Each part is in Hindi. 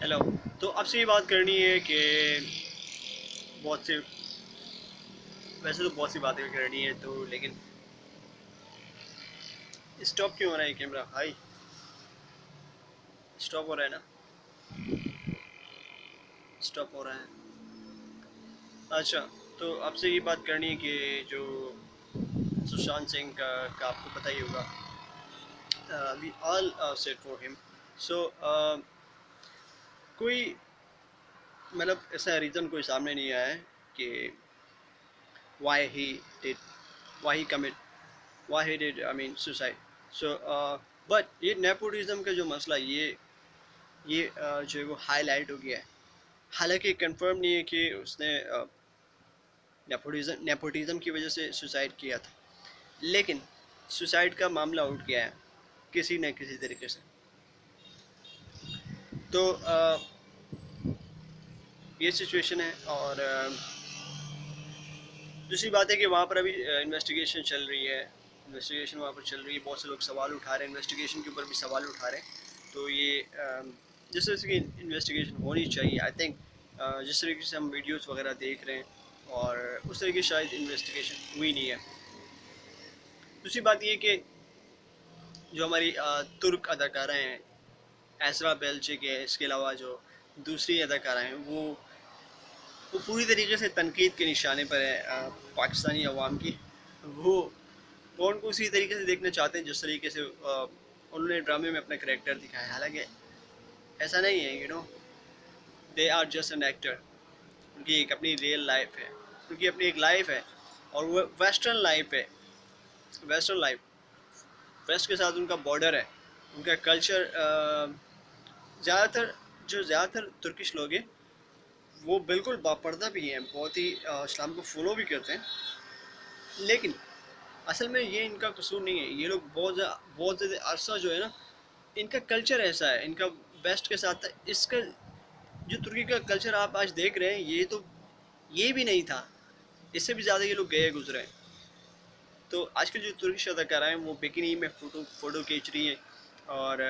हेलो। तो आपसे ये बात करनी है कि बहुत से वैसे तो बहुत सी बातें करनी है तो लेकिन स्टॉप क्यों हो रहा है कैमरा भाई? स्टॉप हो रहा है ना? स्टॉप हो रहा है। अच्छा, तो आपसे ये बात करनी है कि जो सुशांत सिंह का आपको पता ही होगा। We all set for him. So कोई मतलब ऐसा रीज़न कोई सामने नहीं आया है कि why he did why he commit why he did I mean suicide. So but ये नेपोटिज्म का जो मसला ये जो है वो हाईलाइट हो गया है। हालांकि कंफर्म नहीं है कि उसने नेपोटिज्म की वजह से सुसाइड किया था, लेकिन सुसाइड का मामला उठ गया है किसी न किसी तरीके से। तो ये सिचुएशन है। और दूसरी बात है कि वहाँ पर अभी इन्वेस्टिगेशन चल रही है। इन्वेस्टिगेशन वहाँ पर चल रही है, बहुत से लोग सवाल उठा रहे हैं, इन्वेस्टिगेशन के ऊपर भी सवाल उठा रहे हैं। तो ये जिस तरह की इन्वेस्टिगेशन होनी चाहिए, आई थिंक जिस तरीके से हम वीडियोस वगैरह देख रहे हैं और उस तरीके की शायद इन्वेस्टिगेशन हुई नहीं है। दूसरी बात ये कि जो हमारी तुर्क अदाकारा हैं, एसरा बेल्चिक है, इसके अलावा जो दूसरी अदाकारा हैं वो पूरी तरीके से तनकीद के निशाने पर है पाकिस्तानी अवाम की। वो वो उनको उसी तरीके से देखना चाहते हैं जिस तरीके से उन्होंने ड्रामे में अपना करेक्टर दिखाया। हालांकि ऐसा नहीं है, they are just an actor. उनकी एक अपनी रियल लाइफ है, उनकी अपनी एक लाइफ है, और वो वेस्टर्न लाइफ है। वेस्टर्न लाइफ, वेस्ट के साथ उनका बॉर्डर है, उनका कल्चर। ज़्यादातर तुर्किश लोग हैं वो बिल्कुल बापर्दा भी हैं, बहुत ही इस्लाम को फॉलो भी करते हैं। लेकिन असल में ये इनका कसूर नहीं है। ये लोग बहुत ज़्यादा अरसा जो है ना, इनका कल्चर ऐसा है, इनका वेस्ट के साथ इसका जो तुर्की का कल्चर आप आज देख रहे हैं, ये भी नहीं था। इससे भी ज़्यादा ये लोग गए गुजरे हैं। तो आजकल जो तुर्किश अदाकारा हैं वो बिकिनी में फ़ोटो खींच रही हैं, और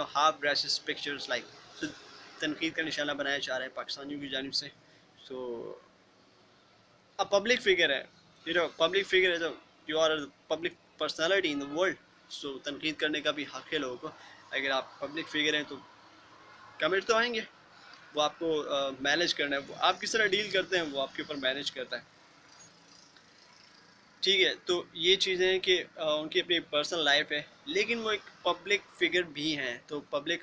हाफ ड्रेसेस पिक्चर्स लाइक, तो तनकीद का निशाना बनाया जा रहा है पाकिस्तानियों की जानिब से। सो अब पब्लिक फिगर है, पब्लिक फिगर है, तो you are public personality in the world. So तनकीद करने का भी हक है लोगों को। अगर आप पब्लिक फिगर हैं तो कमेंट तो आएंगे। वो आपको मैनेज करना है, वो आप किस तरह डील करते हैं वो आपके ऊपर मैनेज करता है। ठीक है, तो ये चीज़ें हैं कि उनकी अपनी पर्सनल लाइफ है, लेकिन वो एक पब्लिक फिगर भी हैं। तो पब्लिक,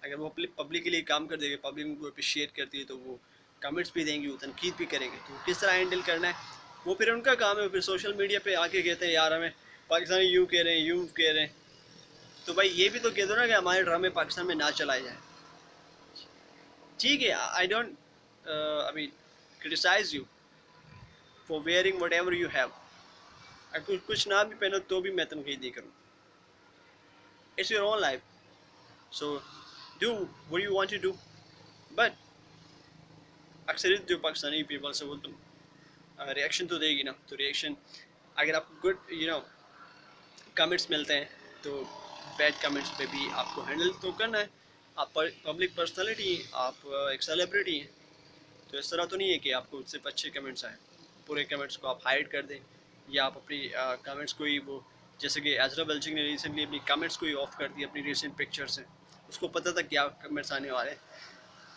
अगर वो पब्लिक के लिए काम कर देंगे, पब्लिक उनको अप्रिशिएट करती है, तो वो कमेंट्स भी देंगी, वो तनकीद भी करेंगे। तो किस तरह हैंडल करना है वो फिर उनका काम है। फिर सोशल मीडिया पे आके कहते हैं यार हमें पाकिस्तानी यूँ कह रहे हैं, यूँ कह रहे हैं। तो भाई ये भी तो कह दो ना कि हमारे ड्रामे पाकिस्तान में ना चलाए जाए। ठीक है, I don't I mean criticise you for wearing whatever you have. अगर कुछ ना भी पहनो तो भी मैं तनकीद नहीं करूँ। It's your own life, so do what you want to do. But अक्सरियत जो पाकिस्तानी पीपल्स है वो तुम रिएक्शन तो देगी ना। तो रिएक्शन, अगर आपको गुड कमेंट्स मिलते हैं तो बैड कमेंट्स पे भी आपको हैंडल तो करना है। आप पब्लिक पर्सनालिटी हैं, आप एक सेलिब्रिटी हैं। तो इस तरह तो नहीं है कि आपको सिर्फ अच्छे कमेंट्स आए, पूरे कमेंट्स को आप हाइड कर दें, या आप अपनी कमेंट्स को ही वो, जैसे कि एजरा बेल्चिक ने रिसेंटली अपनी कमेंट्स को ही ऑफ कर दिया अपनी रिसेंट पिक्चर से। उसको पता था क्या कमेंट्स आने वाले,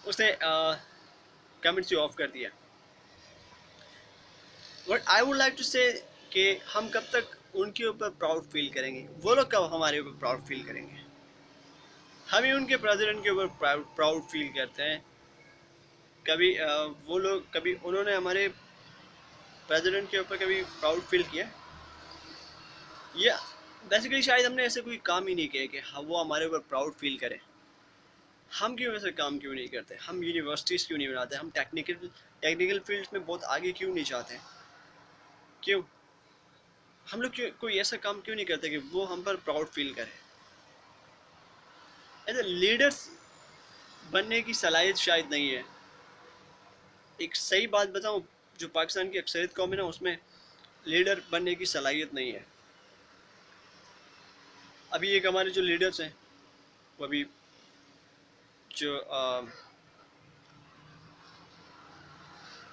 उसने कमेंट्स ही ऑफ कर दिया। But I would like to say कि हम कब तक उनके ऊपर प्राउड फील करेंगे, वो लोग कब हमारे ऊपर प्राउड फील करेंगे। हम ही उनके प्रेसिडेंट के ऊपर प्राउड फील करते हैं। कभी वो लोग, कभी उन्होंने हमारे प्रेसिडेंट के ऊपर कभी प्राउड फील किया? या बेसिकली शायद हमने ऐसे कोई काम ही नहीं किया कि हाँ वो हमारे ऊपर प्राउड फील करें। हम क्यों ऐसे काम क्यों नहीं करते? हम यूनिवर्सिटीज़ क्यों नहीं बनाते? हम टेक्निकल फील्ड में बहुत आगे क्यों नहीं जाते? क्यों हम लोग कोई ऐसा काम क्यों नहीं करते कि वो हम पर प्राउड फील करें? एज ए लीडर्स बनने की सलाहियत शायद नहीं है। एक सही बात बताऊं, जो पाकिस्तान की अक्सरियत कौम है ना, उसमें लीडर बनने की सलाहियत नहीं है। अभी एक हमारे जो लीडर्स हैं वो अभी जो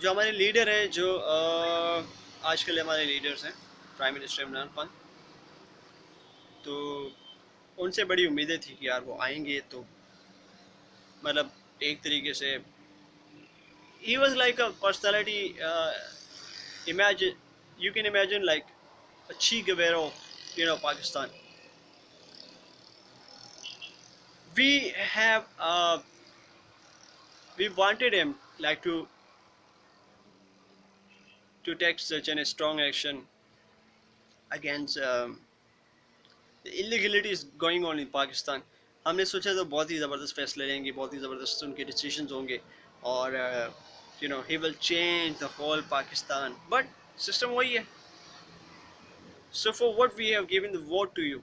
जो हमारे लीडर है, जो आजकल हमारे लीडर्स हैं, प्राइम मिनिस्टर इमरान खान, तो उनसे बड़ी उम्मीदें थी कि यार वो आएंगे तो मतलब एक तरीके से he was like a personality, imagine, you can imagine like a Che Guevara of, Pakistan. We have we wanted him like to take such a strong action against the illegality is going on in Pakistan. हमने सोचा तो बहुत ही ज़बरदस्त फैसले लेंगे, बहुत ही ज़बरदस्त उनके डिसीजंस होंगे, और he will change the whole Pakistan, but system वही है. So for what we have given the vote to you,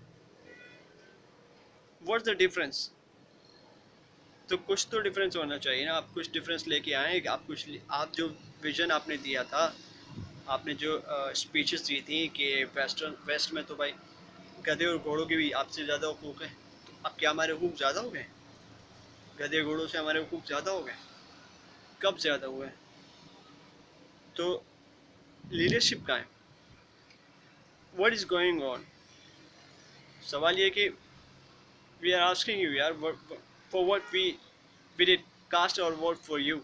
what's the difference? तो कुछ तो डिफरेंस होना चाहिए ना. आप कुछ डिफरेंस लेके आए, आप जो विजन आपने दिया था, आपने जो स्पीचेस दी थी कि वेस्ट में तो भाई गधे और घोड़ों के भी आपसे ज़्यादा हुकूक है, तो अब क्या हमारे हुकूक ज़्यादा हो गए? गधे घोड़ों से हमारे हुकूक ज़्यादा हो गए? कब ज़्यादा हुए? तो लीडरशिप कहाँ है? What is going on? सवाल ये कि वी आर आस्किंग यू यार, for what we did cast और vote for you.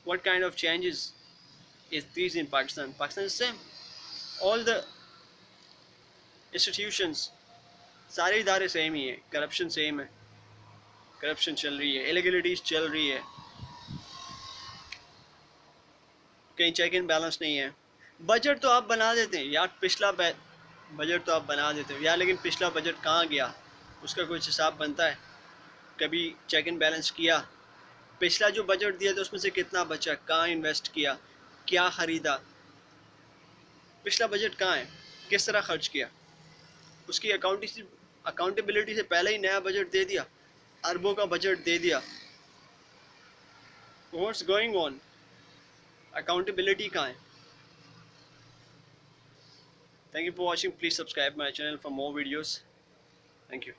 What kind of changes is these in Pakistan? Pakistan is same. All the institutions, सारे इदारे सेम ही है, करप्शन सेम है, करप्शन चल रही है, इलीगलिटीज चल रही है, कहीं चेक एंड बैलेंस नहीं है. बजट तो आप बना देते हैं यार, बजट तो आप बना देते हो यार, लेकिन पिछला बजट कहाँ गया? उसका कुछ हिसाब बनता है? कभी चेक एंड बैलेंस किया? पिछला जो बजट दिया था उसमें से कितना बचा, कहाँ इन्वेस्ट किया, क्या खरीदा? पिछला बजट कहाँ है? किस तरह खर्च किया? उसकी अकाउंटेबिलिटी से पहले ही नया बजट दे दिया, अरबों का बजट दे दिया. What's going on? अकाउंटेबिलिटी कहाँ है? Thank you for watching. Please subscribe my channel for more videos. Thank you.